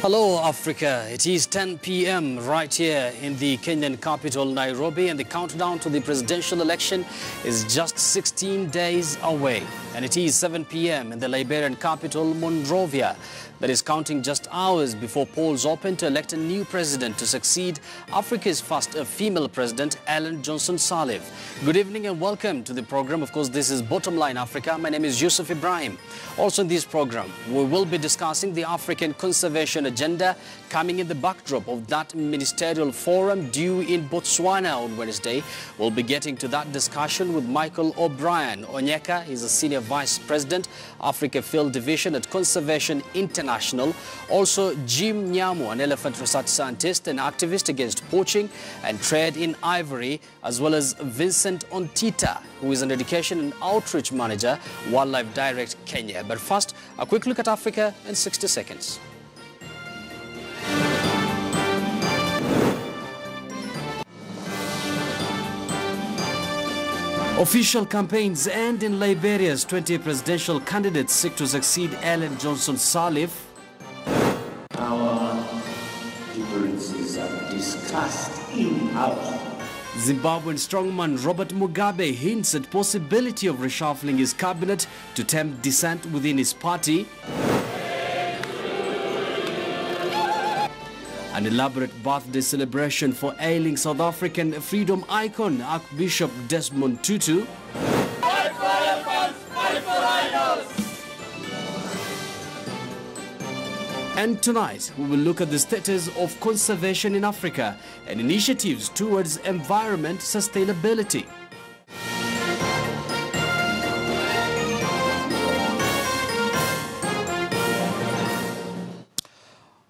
Hello Africa, it is 10 p.m. right here in the Kenyan capital Nairobi, and the countdown to the presidential election is just 16 days away. And it is 7 p.m. in the Liberian capital Monrovia, that is counting just hours before polls open to elect a new president to succeed Africa's first female president, Ellen Sirleaf. Good evening and welcome to the program. Of course, this is Bottomline Africa. My name is Yusuf Ibrahim. Also in this program, we will be discussing the African conservation agenda coming in the backdrop of that ministerial forum due in Botswana on Wednesday. We'll be getting to that discussion with Michael O'Brien Onyeka. He's a senior vice president, Africa Field Division at Conservation International. Also, Jim Nyamu, an elephant research scientist and activist against poaching and trade in ivory, as well as Vincent Ontita, who is an education and outreach manager, Wildlife Direct Kenya. But first, a quick look at Africa in 60 seconds. Official campaigns end in Liberia's 20 presidential candidates seek to succeed Ellen Sirleaf. Our differences are discussed in-house. Zimbabwean strongman Robert Mugabe hints at possibility of reshuffling his cabinet to tempt dissent within his party. An elaborate birthday celebration for ailing South African freedom icon Archbishop Desmond Tutu. Fight for elephants, fight for rhinos! And tonight, we will look at the status of conservation in Africa and initiatives towards environment sustainability.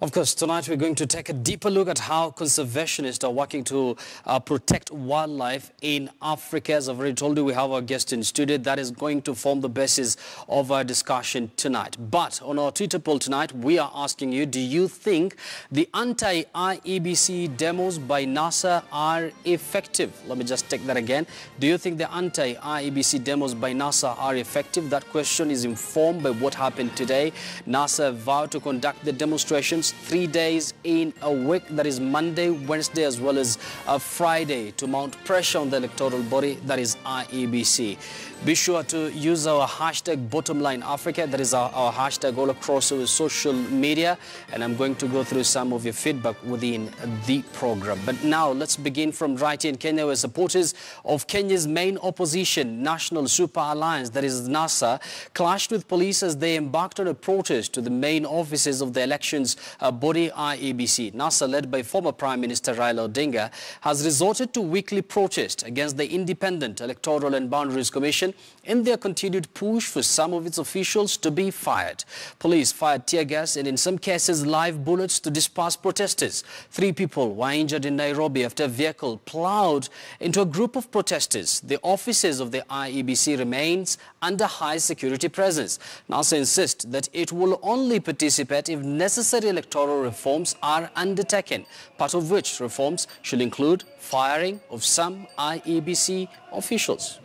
Of course, tonight we're going to take a deeper look at how conservationists are working to protect wildlife in Africa. As I've already told you, we have our guest in studio that is going to form the basis of our discussion tonight. But on our Twitter poll tonight, we are asking you, do you think the anti-IEBC demos by NASA are effective? Let me just take that again. Do you think the anti-IEBC demos by NASA are effective? That question is informed by what happened today. NASA vowed to conduct the demonstrations 3 days in a week, that is Monday, Wednesday, as well as Friday, to mount pressure on the electoral body, that is IEBC. Be sure to use our hashtag Bottomline Africa, that is our hashtag all across our social media, and I'm going to go through some of your feedback within the program. But now let's begin from right here in Kenya, where supporters of Kenya's main opposition, National Super Alliance, that is NASA, clashed with police as they embarked on a protest to the main offices of the elections body IEBC. NASA, led by former Prime Minister Raila Odinga, has resorted to weekly protest against the Independent Electoral and Boundaries Commission in their continued push for some of its officials to be fired. Police fired tear gas and in some cases live bullets to disperse protesters. 3 people were injured in Nairobi after a vehicle plowed into a group of protesters. The offices of the IEBC remains under high security presence. NASA insists that it will only participate if necessary electoral reforms are undertaken, part of which reforms should include firing of some IEBC officials.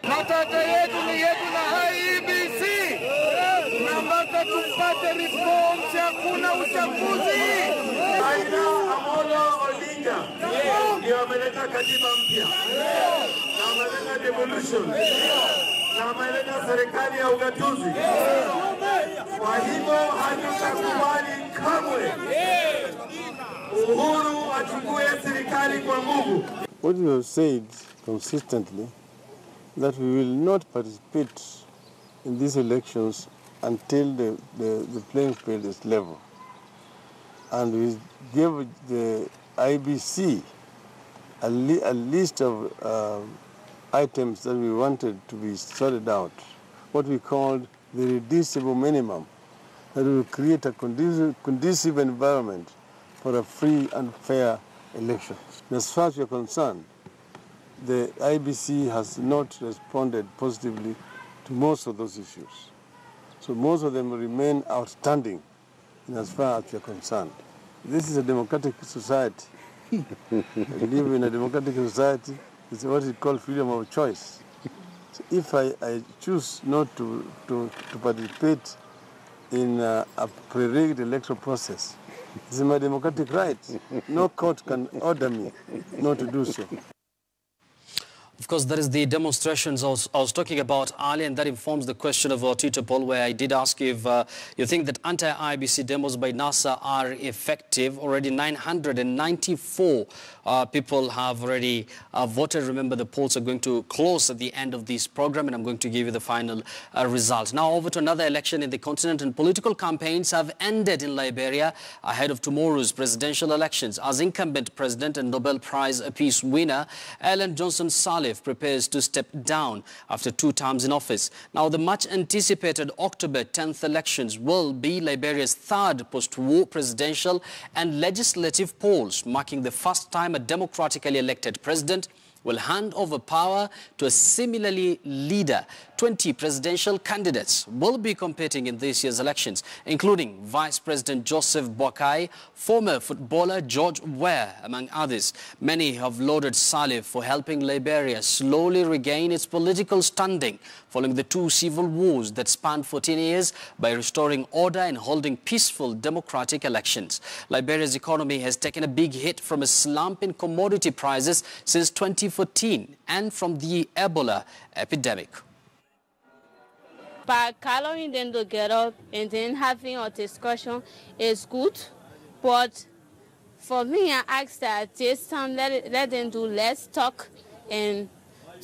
Matata yetu ni yetu na IEBC. Tunataka tupate reforms, hakuna uchaguzi. Raila Amolo Odinga ndio ameleta katiba mpya. Na ameleta devolution. Na ameleta serikali ya ugatuzi. Kwa hivyo hatutakubali kamwe Uhuru achukue serikali kwa nguvu. What you have said consistently, that we will not participate in these elections until the playing field is level. And we gave the IBC a list of items that we wanted to be sorted out, what we called the reducible minimum, that will create a conducive environment for a free and fair election. As far as we are concerned, the IBC has not responded positively to most of those issues. So most of them remain outstanding in as far as we are concerned. This is a democratic society. We live in a democratic society. It's what we call freedom of choice. So if I choose not to participate in a pre-rigged electoral process, it's my democratic right. No court can order me not to do so. Of course, that is the demonstrations I was talking about earlier, and that informs the question of our Twitter poll, where I did ask you if you think that anti-IBC demos by NASA are effective. Already 994 people have already voted. Remember, the polls are going to close at the end of this program, and I'm going to give you the final results. Now, over to another election in the continent, and political campaigns have ended in Liberia ahead of tomorrow's presidential elections. As incumbent president and Nobel Prize Peace winner, Ellen Sirleaf prepares to step down after 2 terms in office. Now, the much-anticipated October 10th elections will be Liberia's 3rd post-war presidential and legislative polls, marking the first time a democratically elected president will hand over power to a similarly leader. 20 presidential candidates will be competing in this year's elections, including Vice President Joseph Boakai, former footballer George Weah, among others. Many have lauded Sirleaf for helping Liberia slowly regain its political standing following the 2 civil wars that spanned 14 years by restoring order and holding peaceful democratic elections. Liberia's economy has taken a big hit from a slump in commodity prices since 2014 and from the Ebola epidemic. By calling them together and then having a discussion is good, but for me, I ask that this time let them do less talk and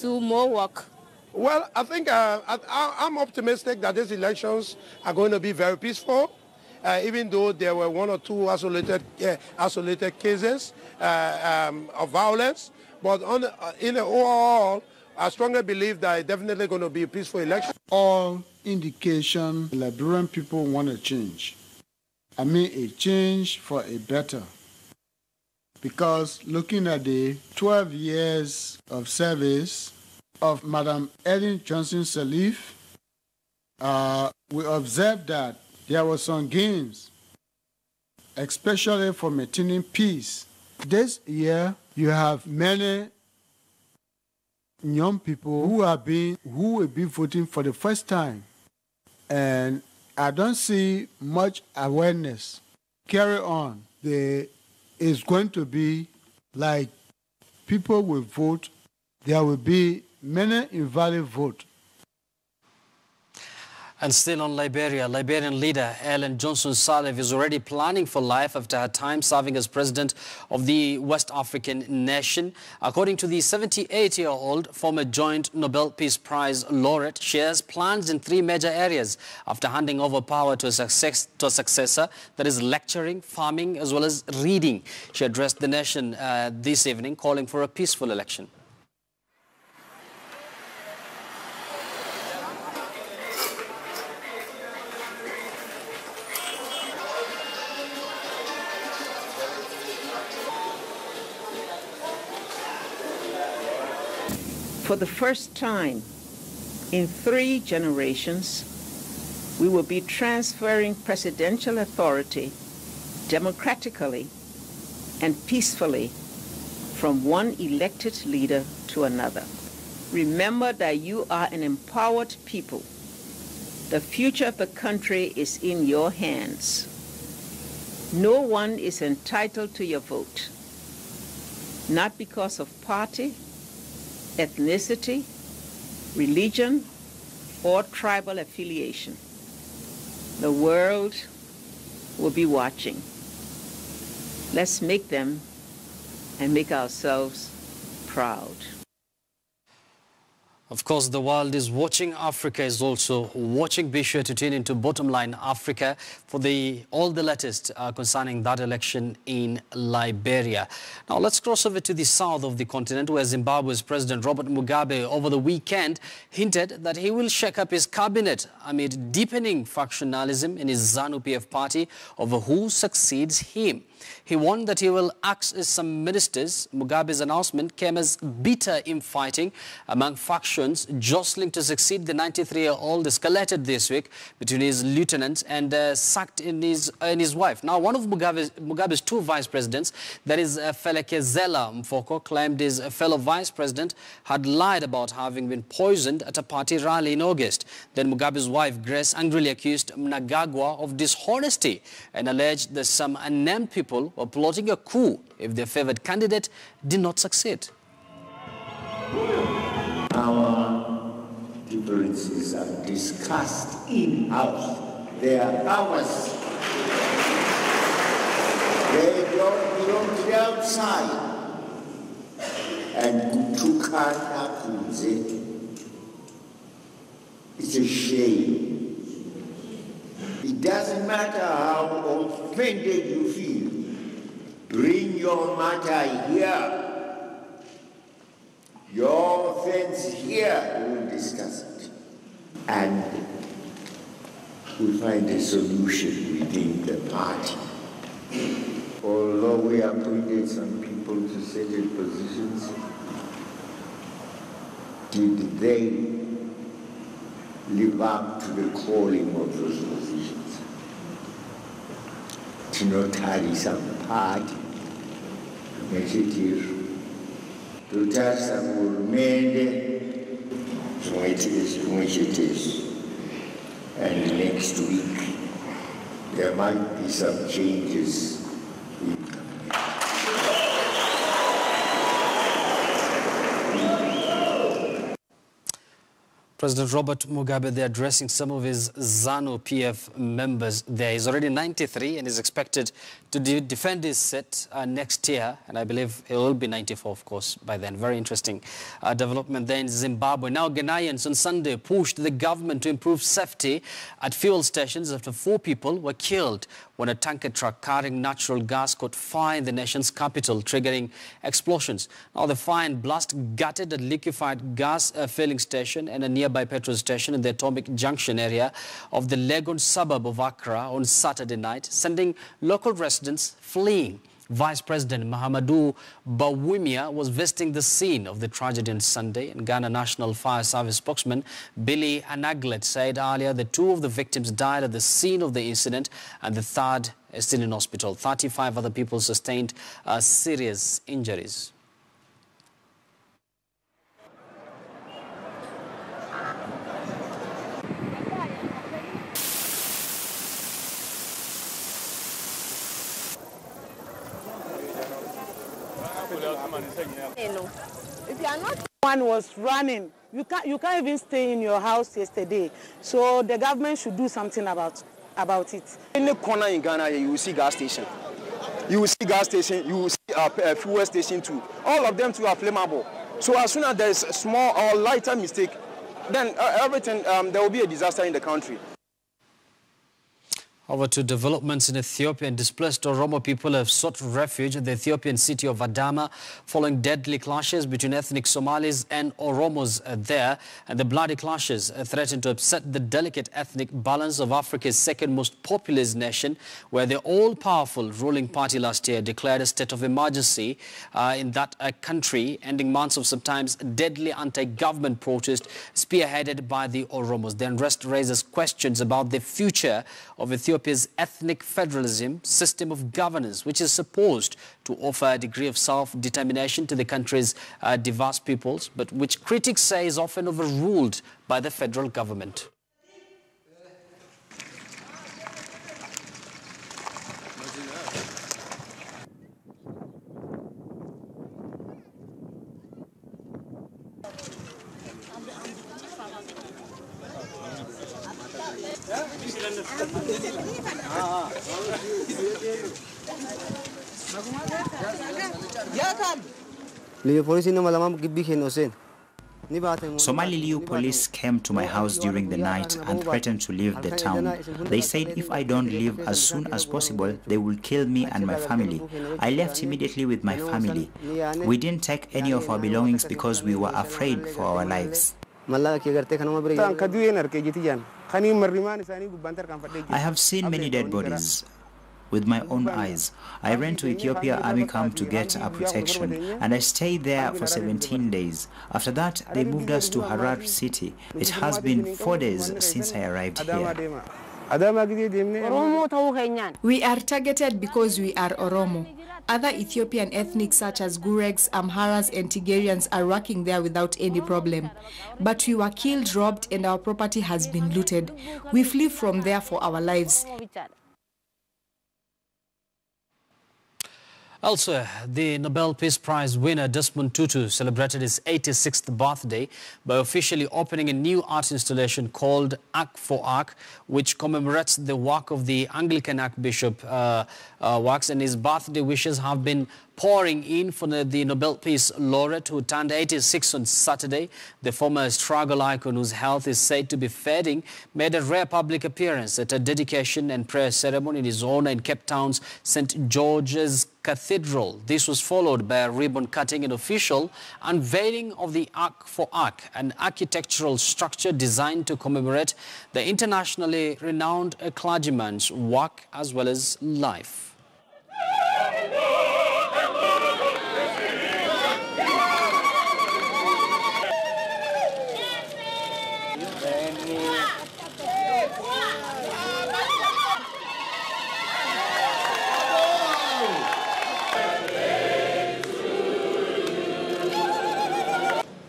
do more work. Well, I think I'm optimistic that these elections are going to be very peaceful, even though there were 1 or 2 isolated cases of violence. But in the overall, I strongly believe that it's definitely going to be a peaceful election. All indication Liberian people want a change. I mean a change for a better. Because looking at the 12 years of service of Madam Ellen Sirleaf, we observed that there were some gains, especially for maintaining peace. This year, you have many young people who will be voting for the first time, and I don't see much awareness. Carry on. It's going to be like people will vote. There will be many invalid votes. And still on Liberia, Liberian leader Ellen Sirleaf is already planning for life after her time serving as president of the West African nation. According to the 78-year-old former joint Nobel Peace Prize laureate, she has plans in 3 major areas after handing over power to a successor, that is lecturing, farming, as well as reading. She addressed the nation this evening, calling for a peaceful election. For the first time in 3 generations, we will be transferring presidential authority democratically and peacefully from one elected leader to another. Remember that you are an empowered people. The future of the country is in your hands. No one is entitled to your vote, not because of party, ethnicity, religion, or tribal affiliation. The world will be watching. Let's make them and make ourselves proud. Of course, the world is watching. Africa is also watching. Be sure to tune into Bottomline Africa for all the latest concerning that election in Liberia. Now, let's cross over to the south of the continent, where Zimbabwe's President Robert Mugabe over the weekend hinted that he will shake up his cabinet amid deepening factionalism in his ZANU-PF party over who succeeds him. He warned that he will axe some ministers. Mugabe's announcement came as bitter infighting among factions discussions jostling to succeed the 93-year-old escalated this week between his lieutenant and sacked in his wife. Now, one of Mugabe's two vice presidents, that is Felekezela Mfoko, claimed his fellow vice president had lied about having been poisoned at a party rally in August. Then Mugabe's wife, Grace, angrily accused Mnangagwa of dishonesty and alleged that some unnamed people were plotting a coup if their favored candidate did not succeed. Our differences are discussed in-house. They are ours. They don't belong to the outside. And kutukana kunze, it's a shame. It doesn't matter how offended you feel. Bring your matter here. Your offense here, we will discuss it. And we'll find a solution within the party. Although we appointed some people to certain positions, did they live up to the calling of those positions? To not carry some party, initiative, to touch some made, and next week there might be some changes. President Robert Mugabe, they're addressing some of his ZANU-PF members there. He's already 93 and is expected to defend his seat next year. And I believe he will be 94, of course, by then. Very interesting development there in Zimbabwe. Now, Ghanaians on Sunday pushed the government to improve safety at fuel stations after 4 people were killed when a tanker truck carrying natural gas caught fire in the nation's capital, triggering explosions. Now, the fire and blast gutted a liquefied gas filling station and a nearby petrol station in the Atomic Junction area of the Legon suburb of Accra on Saturday night, sending local residents fleeing. Vice President Mahamadou Bawumia was visiting the scene of the tragedy on Sunday, and Ghana National Fire Service spokesman Billy Anaglet said earlier that 2 of the victims died at the scene of the incident and the 3rd is still in hospital. 35 other people sustained serious injuries. If you are not one was running, you can't even stay in your house yesterday. So the government should do something about it. In the corner in Ghana, you will see gas station. You will see gas station. You will see a fuel station too. All of them too are flammable. So as soon as there is a small or lighter mistake, then everything there will be a disaster in the country. Over to developments in Ethiopia. Displaced Oromo people have sought refuge in the Ethiopian city of Adama following deadly clashes between ethnic Somalis and Oromos there. And the bloody clashes threaten to upset the delicate ethnic balance of Africa's second most populous nation, where the all-powerful ruling party last year declared a state of emergency in that country, ending months of sometimes deadly anti-government protest spearheaded by the Oromos. The unrest raises questions about the future of Ethiopia's ethnic federalism system of governance, which is supposed to offer a degree of self-determination to the country's diverse peoples, but which critics say is often overruled by the federal government. Somali Liu police came to my house during the night and threatened to leave the town. They said if I don't leave as soon as possible, they will kill me and my family. I left immediately with my family. We didn't take any of our belongings because we were afraid for our lives. I have seen many dead bodies. with my own eyes. I ran to Ethiopia army camp to get protection, and I stayed there for 17 days. After that, they moved us to Harar city. It has been 4 days since I arrived here. We are targeted because we are Oromo. Other Ethiopian ethnics such as Guregs, Amharas and Tigrayans are working there without any problem. But we were killed, robbed, and our property has been looted. We flee from there for our lives. Elsewhere, the Nobel Peace Prize winner Desmond Tutu celebrated his 86th birthday by officially opening a new art installation called Arc for Arc, which commemorates the work of the Anglican Archbishop works, and his birthday wishes have been pouring in for the Nobel Peace laureate who turned 86 on Saturday. The former struggle icon, whose health is said to be fading, made a rare public appearance at a dedication and prayer ceremony in his honor in Cape Town's St. George's Cathedral. This was followed by a ribbon cutting and official unveiling of the Arc for Arc, an architectural structure designed to commemorate the internationally renowned clergyman's work as well as life.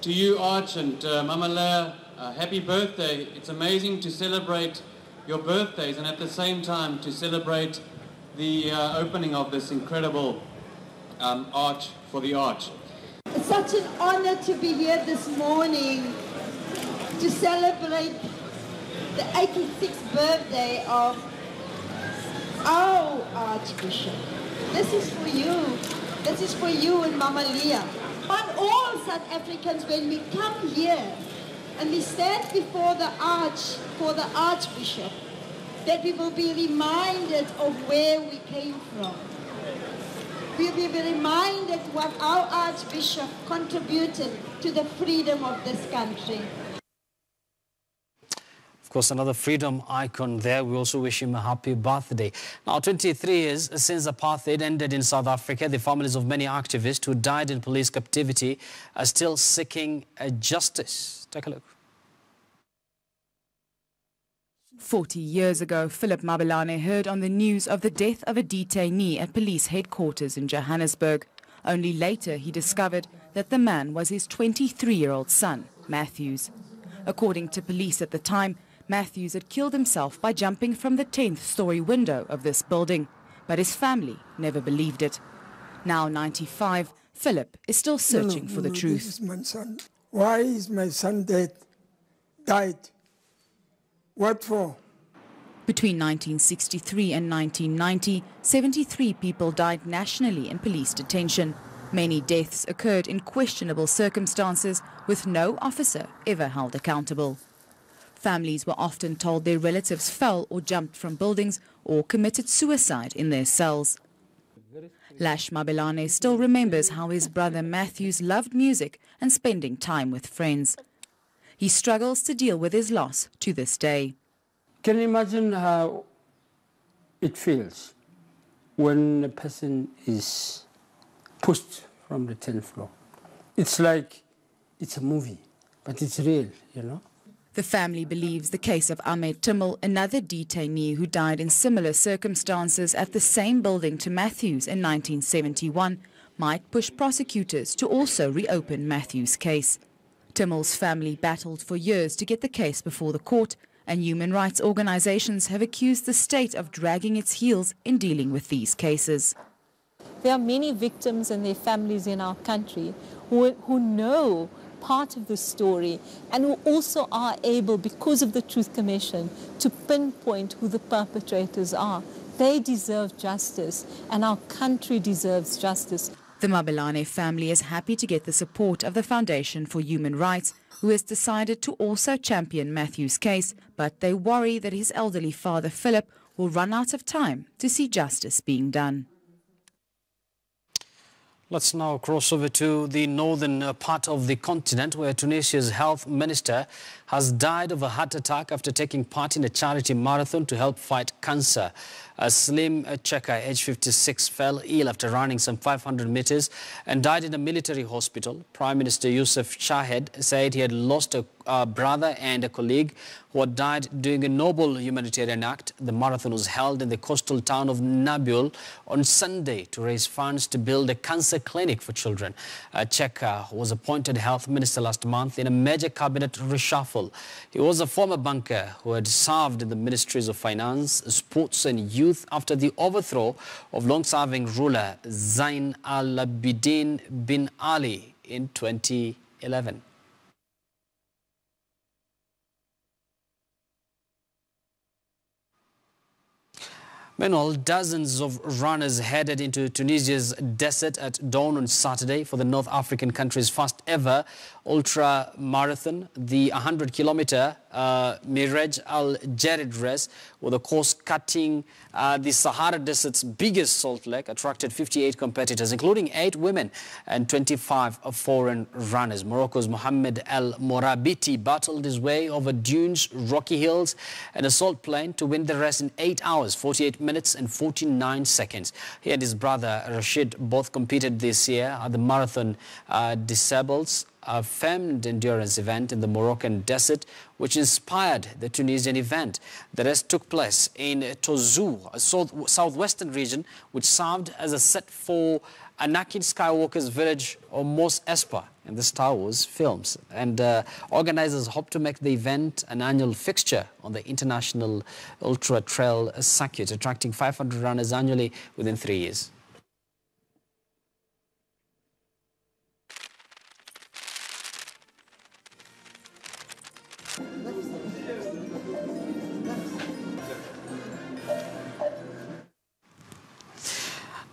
To you, Arch, and Mama Leah, happy birthday. It's amazing to celebrate your birthdays and at the same time to celebrate the opening of this incredible arch for the arch. It's such an honor to be here this morning to celebrate the 86th birthday of our Archbishop. This is for you. This is for you and Mama Leah. But all South Africans, when we come here and we stand before the arch for the Archbishop, that we will be reminded of where we came from. We will be reminded what our Archbishop contributed to the freedom of this country. Of course, another freedom icon there. We also wish him a happy birthday. Now, 23 years since apartheid ended in South Africa, the families of many activists who died in police captivity are still seeking justice. Take a look. 40 years ago, Philip Mabelane heard on the news of the death of a detainee at police headquarters in Johannesburg. Only later he discovered that the man was his 23-year-old son, Matthews. According to police at the time, Matthews had killed himself by jumping from the 10th-story window of this building, but his family never believed it. Now 95, Philip is still searching for the truth. This is my son. Why is my son dead? Died. What for? Between 1963 and 1990, 73 people died nationally in police detention. Many deaths occurred in questionable circumstances, with no officer ever held accountable. Families were often told their relatives fell or jumped from buildings or committed suicide in their cells. Lash Mabelane still remembers how his brother Matthews loved music and spending time with friends. He struggles to deal with his loss to this day. Can you imagine how it feels when a person is pushed from the 10th floor? It's like it's a movie, but it's real, you know. The family believes the case of Ahmed Timmel, another detainee who died in similar circumstances at the same building to Matthews in 1971, might push prosecutors to also reopen Matthews' case. Timmel's family battled for years to get the case before the court, and human rights organizations have accused the state of dragging its heels in dealing with these cases. There are many victims and their families in our country who know part of the story and who also are able, because of the Truth Commission, to pinpoint who the perpetrators are. They deserve justice, and our country deserves justice. The Mabelane family is happy to get the support of the Foundation for Human Rights, who has decided to also champion Matthew's case, but they worry that his elderly father, Philip, will run out of time to see justice being done. Let's now cross over to the northern part of the continent, where Tunisia's health minister has died of a heart attack after taking part in a charity marathon to help fight cancer. Slim Cheka, age 56, fell ill after running some 500 meters and died in a military hospital. Prime Minister Yusuf Chahed said he had lost a brother and a colleague who had died doing a noble humanitarian act. The marathon was held in the coastal town of Nabil on Sunday to raise funds to build a cancer clinic for children. Cheka was appointed health minister last month in a major cabinet reshuffle. He was a former banker who had served in the ministries of finance, sports and youth after the overthrow of long-serving ruler Zain al-Abidin bin Ali in 2011. Meanwhile, dozens of runners headed into Tunisia's desert at dawn on Saturday for the North African country's first ever ultra-marathon. The 100-kilometer Miraj Al-Jarid race, with a course cutting the Sahara Desert's biggest salt lake, attracted 58 competitors, including 8 women and 25 foreign runners. Morocco's Mohamed El Morabiti battled his way over dunes, rocky hills and a salt plain to win the race in 8 hours, 48 minutes and 49 seconds. He and his brother Rashid both competed this year at the Marathon Disables, a famed endurance event in the Moroccan desert, which inspired the Tunisian event. The race took place in Tozou, a southwestern region, which served as a set for Anakin Skywalker's village or Mos Espa in the Star Wars films. And organizers hope to make the event an annual fixture on the international ultra trail circuit, attracting 500 runners annually within 3 years.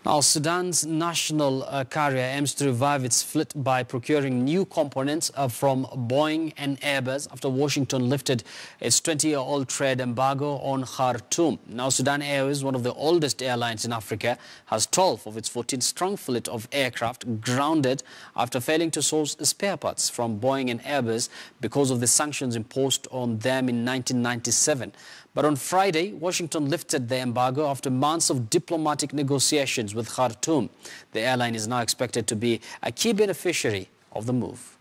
Now, Sudan's national carrier aims to revive its fleet by procuring new components from Boeing and Airbus after Washington lifted its 20-year-old trade embargo on Khartoum. Now, Sudan Airways, one of the oldest airlines in Africa, has 12 of its 14-strong fleet of aircraft grounded after failing to source spare parts from Boeing and Airbus because of the sanctions imposed on them in 1997. But on Friday, Washington lifted the embargo after months of diplomatic negotiations with Khartoum. The airline is now expected to be a key beneficiary of the move.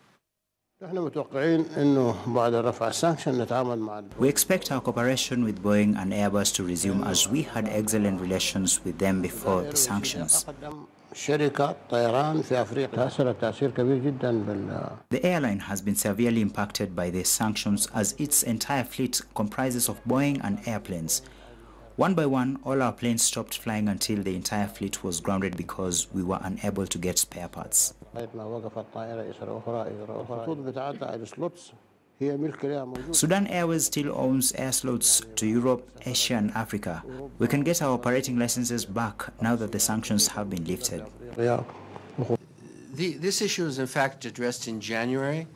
We expect our cooperation with Boeing and Airbus to resume, as we had excellent relations with them before the sanctions. The airline has been severely impacted by the sanctions, as its entire fleet comprises of Boeing and airplanes. One by one, all our planes stopped flying until the entire fleet was grounded because we were unable to get spare parts. Sudan Airways still owns air slots to Europe, Asia and Africa. We can get our operating licenses back now that the sanctions have been lifted. This issue is in fact addressed in January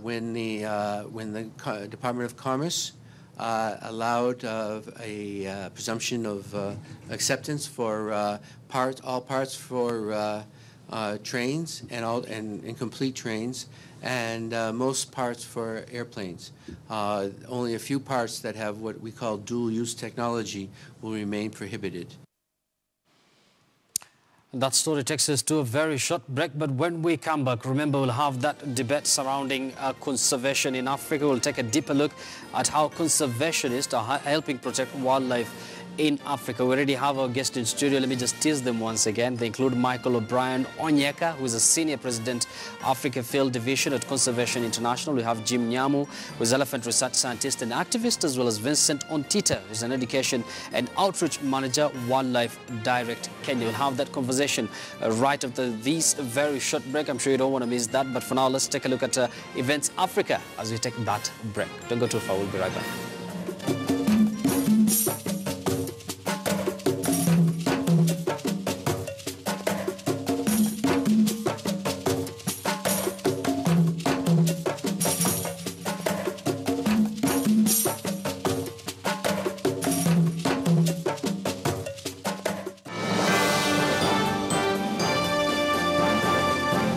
when the Department of Commerce allowed a presumption of acceptance for all parts for trains and incomplete trains, and most parts for airplanes. Only a few parts that have what we call dual-use technology will remain prohibited. That story takes us to a very short break, but when we come back, remember, we'll have that debate surrounding conservation in Africa. We'll take a deeper look at how conservationists are helping protect wildlife in Africa. We already have our guest in studio. Let me just tease them once again. They include Michael O'Brien Onyeka, who is a senior president, Africa Field Division at Conservation International. We have Jim Nyamu, who is elephant research scientist and activist, as well as Vincent Ontita, who is an education and outreach manager, Wildlife Direct Kenya. We'll have that conversation right after this very short break. I'm sure you don't want to miss that. But for now, let's take a look at Events Africa as we take that break. Don't go too far. We'll be right back.